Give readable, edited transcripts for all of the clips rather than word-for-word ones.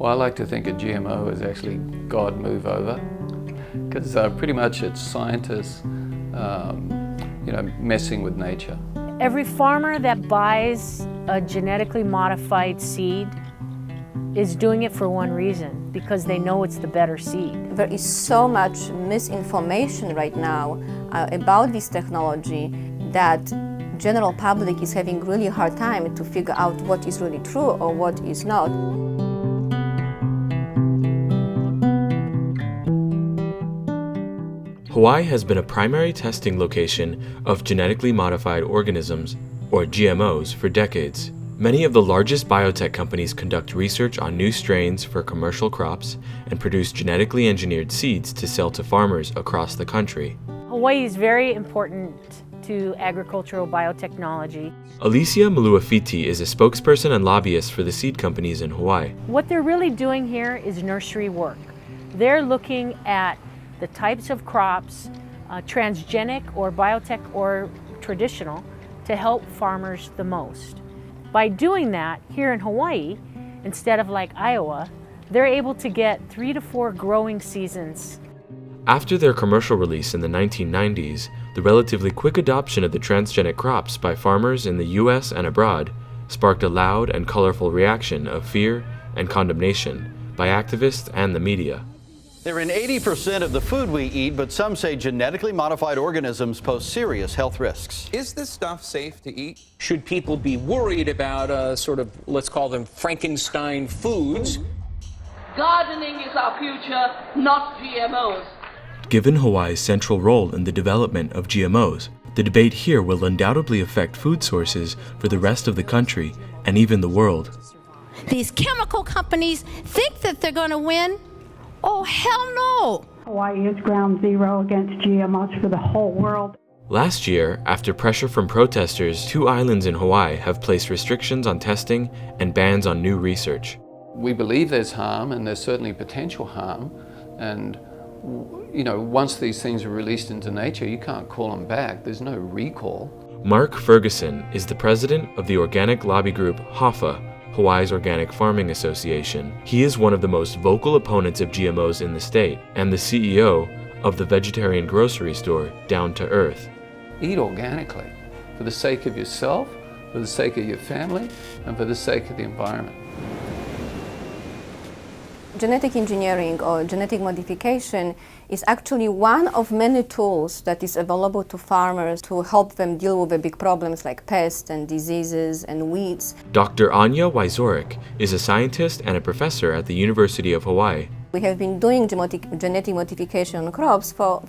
Well, I like to think a GMO is actually God move over, because pretty much it's scientists, messing with nature. Every farmer that buys a genetically modified seed is doing it for one reason, because they know it's the better seed. There is so much misinformation right now about this technology that general public is having really hard time to figure out what is really true or what is not. Hawaii has been a primary testing location of genetically modified organisms, or GMOs, for decades. Many of the largest biotech companies conduct research on new strains for commercial crops and produce genetically engineered seeds to sell to farmers across the country. Hawaii is very important to agricultural biotechnology. Alicia Maluafiti is a spokesperson and lobbyist for the seed companies in Hawaii. What they're really doing here is nursery work. They're looking at the types of crops, transgenic or biotech or traditional, to help farmers the most. By doing that, here in Hawaii, instead of like Iowa, they're able to get 3 to 4 growing seasons. After their commercial release in the 1990s, the relatively quick adoption of the transgenic crops by farmers in the US and abroad sparked a loud and colorful reaction of fear and condemnation by activists and the media. They're in 80% of the food we eat, but some say genetically modified organisms pose serious health risks. Is this stuff safe to eat? Should people be worried about let's call them Frankenstein foods? Gardening is our future, not GMOs. Given Hawaii's central role in the development of GMOs, the debate here will undoubtedly affect food sources for the rest of the country and even the world. These chemical companies think that they're going to win. Oh, hell no! Hawaii is ground zero against GMOs for the whole world. Last year, after pressure from protesters, 2 islands in Hawaii have placed restrictions on testing and bans on new research. We believe there's harm, and there's certainly potential harm, and once these things are released into nature, you can't call them back. There's no recall. Mark Ferguson is the president of the organic lobby group HAFA, Hawaii's Organic Farming Association. He is one of the most vocal opponents of GMOs in the state and the CEO of the vegetarian grocery store Down to Earth. Eat organically for the sake of yourself, for the sake of your family, and for the sake of the environment. Genetic engineering or genetic modification is actually one of many tools that is available to farmers to help them deal with the big problems like pests and diseases and weeds. Dr. Anya Wyzorik is a scientist and a professor at the University of Hawaii. We have been doing genetic modification on crops for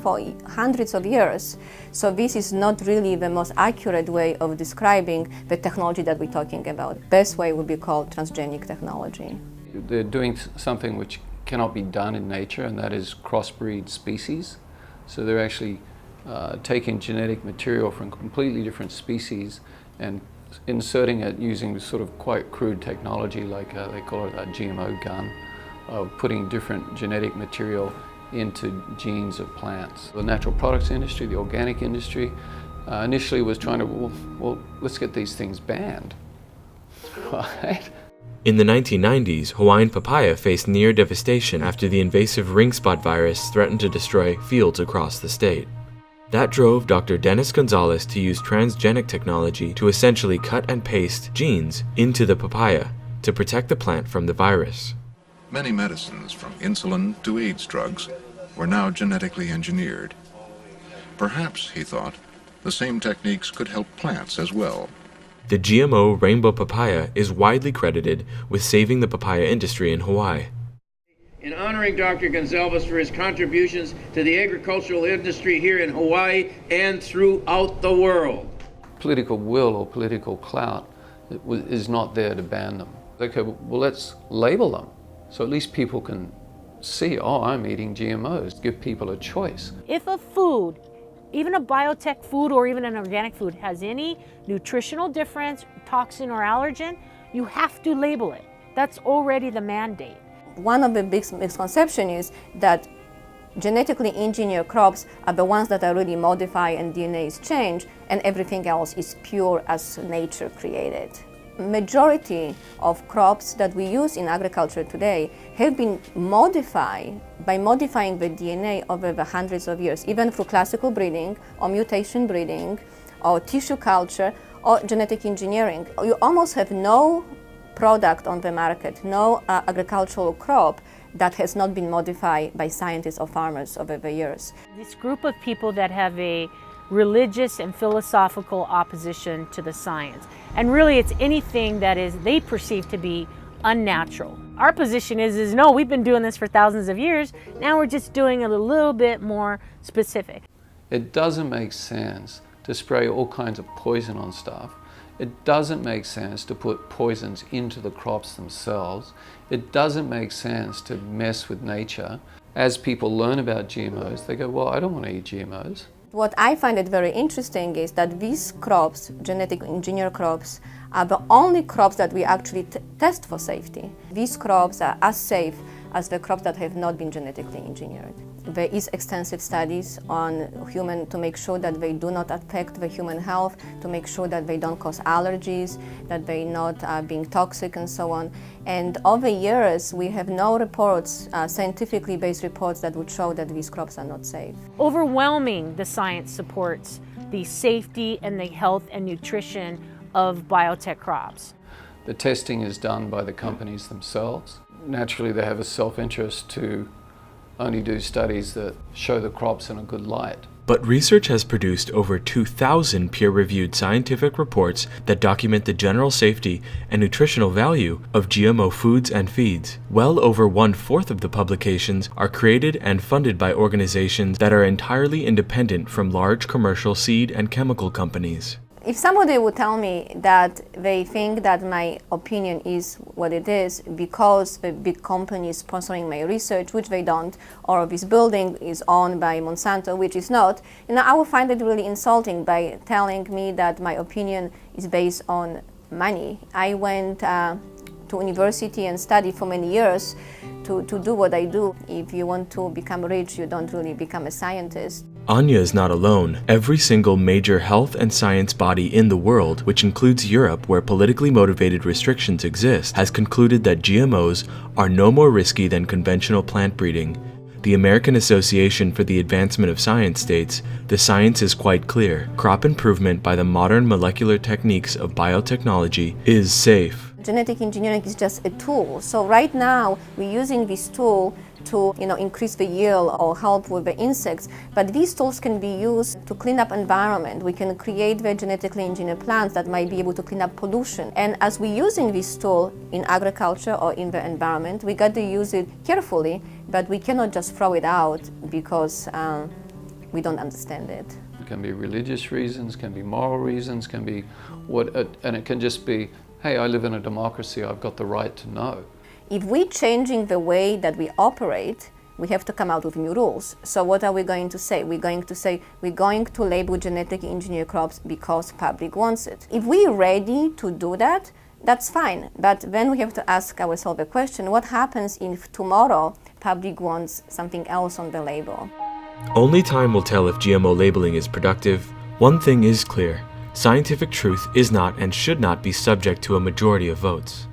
hundreds of years, so this is not really the most accurate way of describing the technology that we're talking about. Best way would be called transgenic technology. They're doing something which cannot be done in nature, and that is crossbreed species. So they're actually taking genetic material from completely different species and inserting it using sort of quite crude technology, like they call it a GMO gun, of putting different genetic material into genes of plants. The natural products industry, the organic industry, initially was trying to, well, let's get these things banned, right? In the 1990s, Hawaiian papaya faced near devastation after the invasive ring spot virus threatened to destroy fields across the state. That drove Dr. Dennis Gonzalez to use transgenic technology to essentially cut and paste genes into the papaya to protect the plant from the virus. Many medicines, from insulin to AIDS drugs, were now genetically engineered. Perhaps, he thought, the same techniques could help plants as well. The GMO rainbow papaya is widely credited with saving the papaya industry in Hawaii. In honoring Dr. Gonzalez for his contributions to the agricultural industry here in Hawaii and throughout the world. Political will or political clout is not there to ban them. Okay, well, let's label them so at least people can see, oh, I'm eating GMOs. Give people a choice. If a food, even a biotech food or even an organic food, has any nutritional difference, toxin or allergen, you have to label it. That's already the mandate. One of the big misconceptions is that genetically engineered crops are the ones that are really modified and DNA is changed, and everything else is pure as nature created. majority of crops that we use in agriculture today have been modified by modifying the DNA over the hundreds of years, even through classical breeding or mutation breeding or tissue culture or genetic engineering. You almost have no product on the market, no agricultural crop that has not been modified by scientists or farmers over the years. This group of people that have a religious and philosophical opposition to the science. And really it's anything that is they perceive to be unnatural. Our position is no, we've been doing this for thousands of years, now we're just doing it a little bit more specific. It doesn't make sense to spray all kinds of poison on stuff. It doesn't make sense to put poisons into the crops themselves. It doesn't make sense to mess with nature. As people learn about GMOs, they go, well, I don't want to eat GMOs. What I find it very interesting is that these crops, genetic engineered crops, are the only crops that we actually test for safety. These crops are as safe as the crops that have not been genetically engineered. There is extensive studies on human to make sure that they do not affect the human health, to make sure that they don't cause allergies, that they're not being toxic and so on. And over years, we have no reports, scientifically based reports that would show that these crops are not safe. Overwhelming, the science supports the safety and the health and nutrition of biotech crops. The testing is done by the companies themselves. Naturally, they have a self-interest to only do studies that show the crops in a good light. But research has produced over 2,000 peer-reviewed scientific reports that document the general safety and nutritional value of GMO foods and feeds. Well over 1/4 of the publications are created and funded by organizations that are entirely independent from large commercial seed and chemical companies. If somebody would tell me that they think that my opinion is what it is because the big company is sponsoring my research, which they don't, or this building is owned by Monsanto, which is not, I would find it really insulting by telling me that my opinion is based on money. I went to university and studied for many years to do what I do. If you want to become rich, you don't really become a scientist. Anya is not alone. Every single major health and science body in the world, which includes Europe where politically motivated restrictions exist, has concluded that GMOs are no more risky than conventional plant breeding. The American Association for the Advancement of Science states, the science is quite clear. Crop improvement by the modern molecular techniques of biotechnology is safe. Genetic engineering is just a tool. So right now, we're using this tool to increase the yield or help with the insects, but these tools can be used to clean up environment. We can create the genetically engineered plants that might be able to clean up pollution. And as we're using this tool in agriculture or in the environment, we got to use it carefully, but we cannot just throw it out because we don't understand it. It can be religious reasons, can be moral reasons, can be and it can just be, hey, I live in a democracy, I've got the right to know. If we're changing the way that we operate, we have to come out with new rules. So what are we going to say? We're going to say we're going to label genetically engineered crops because public wants it. If we're ready to do that, that's fine. But then we have to ask ourselves a question, what happens if tomorrow public wants something else on the label? Only time will tell if GMO labeling is productive. One thing is clear. Scientific truth is not and should not be subject to a majority of votes.